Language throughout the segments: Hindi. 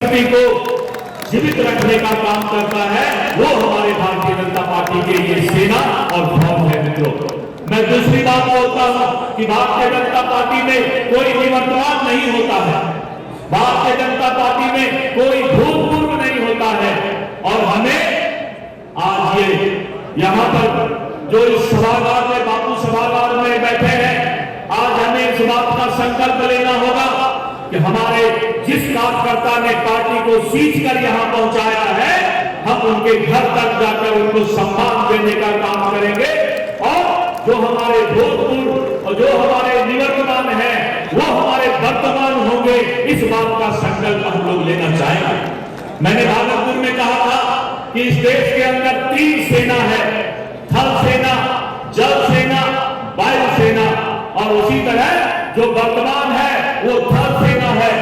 संस्कृति को जीवित रखने का काम करता है, वो हमारे भारतीय जनता पार्टी के लिए सेना और फौज है। मित्रों, मैं दूसरी बात बोलता हूं कि भारतीय जनता पार्टी में कोई निवर्तमान नहीं होता है, भारतीय जनता पार्टी में कोई भूतपूर्व नहीं होता है। और हमें आज ये यहां पर जो इस सभागार में, बापू सभागार में बैठे हैं, आज हमें इस बात का संकल्प लेना होगा कि हमारे जिस कार्यकर्ता ने पार्टी को सींच कर यहां पहुंचाया है, हम उनके घर तक जाकर उनको सम्मान देने का काम करेंगे। और जो हमारे भूतपूर्व और जो हमारे निवर्तमान है, वो हमारे वर्तमान होंगे, इस बात का संकल्प हम लोग लेना चाहेंगे। मैंने भागलपुर में कहा था कि इस देश के अंदर 3 सेना है, थल सेना, जल सेना, वायु सेना। और उसी तरह जो वर्तमान है वो थल सेना है,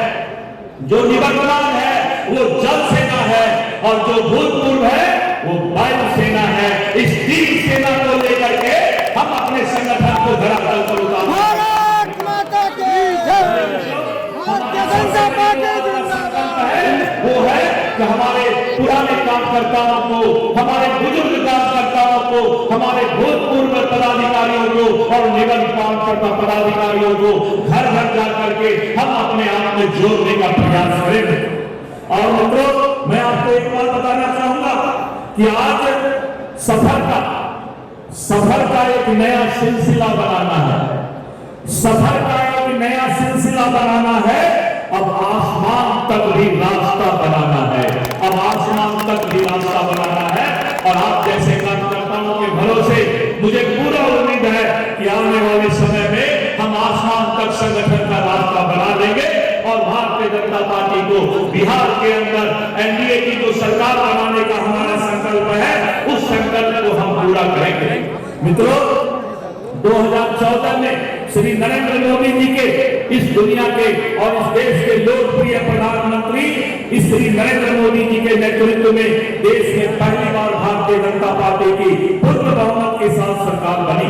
जो निवर्तमान है वो जल सेना है, और जो भूतपूर्व है वो वायु सेना है। इस 3 सेना को लेकर के हम अपने संगठन को धरातल पर उतारेंगे। भारत माता की जय। भारतीय जनता पार्टी वो है कि हमारे पुराने कार्यकर्ताओं को, हमारे बुजुर्ग कार्यकर्ताओं को, हमारे भूतपूर्व पदाधिकारियों को और निवर्तमान पदाधिकारियों को घर घर जा करके हम अपने आप में जोड़ने का प्रयास करेंगे। और मित्रों, मैं आपको एक बात बताना चाहूंगा कि आज सफर का एक नया सिलसिला बनाना है, सफर का एक नया सिलसिला बनाना है। अब आसमान तक भी रास्ता बनाना है, अब आसमान तक भी रास्ता बनाना है। और आप जैसे कार्यकर्ताओं के भरोसे मुझे पूरा उम्मीद है कि आने वाले समय में हम आसमान तक संगठन का रास्ता बना देंगे और भारतीय जनता पार्टी को बिहार के अंदर एनडीए की जो सरकार बनाने का हमारा संकल्प है, उस संकल्प को हम पूरा करेंगे। मित्रों, 2014 में श्री नरेंद्र मोदी जी के, इस दुनिया के और इस देश के लोकप्रिय प्रधानमंत्री श्री नरेंद्र मोदी जी के नेतृत्व में देश में पहली बार भारतीय जनता पार्टी की पूर्ण बहुमत के साथ सरकार बनी,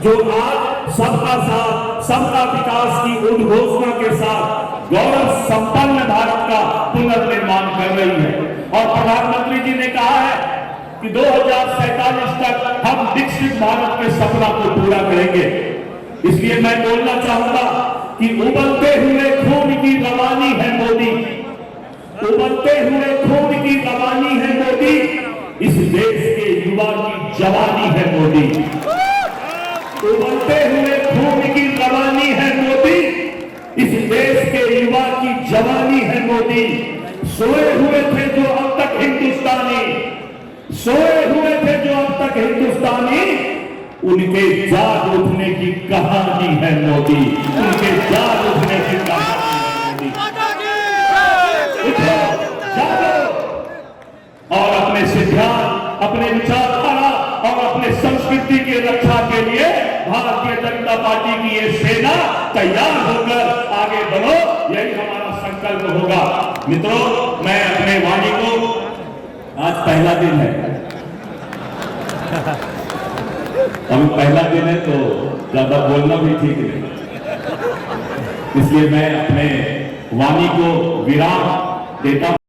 जो आज सबका साथ, सबका विकास की उद्घोषणा के साथ गौरव संपन्न भारत का पुनर्निर्माण कर रही है। और प्रधानमंत्री जी ने कहा है कि 2047 तक हम विकसित भारत के सपना को पूरा करेंगे। इसलिए मैं बोलना चाहूंगा कि उबलते हुए खून की रवानी है मोदी, उबलते हुए खून की रवानी है मोदी, इस देश के युवा की जवानी है मोदी। उबलते हुए खून की रवानी है मोदी, इस देश के युवा की जवानी है मोदी। सोए हुए थे जो अब तक हिंदुस्तानी, सोए हुए थे जो अब तक हिंदुस्तानी, उनके जाग उठने की कहानी है मोदी, उनके जाग उठने की कहानी है मोदी। उठो, जागो और अपने सिद्धांत, अपने विचारधारा और अपने संस्कृति की रक्षा के लिए भारतीय जनता पार्टी की ये सेना तैयार होकर आगे बढ़ो, यही हमारा संकल्प होगा। मित्रों, मैं अपने वाणी को, आज पहला दिन है, अभी पहला दिन है तो ज्यादा बोलना भी ठीक नहीं, इसलिए मैं अपने वाणी को विराम देता हूं।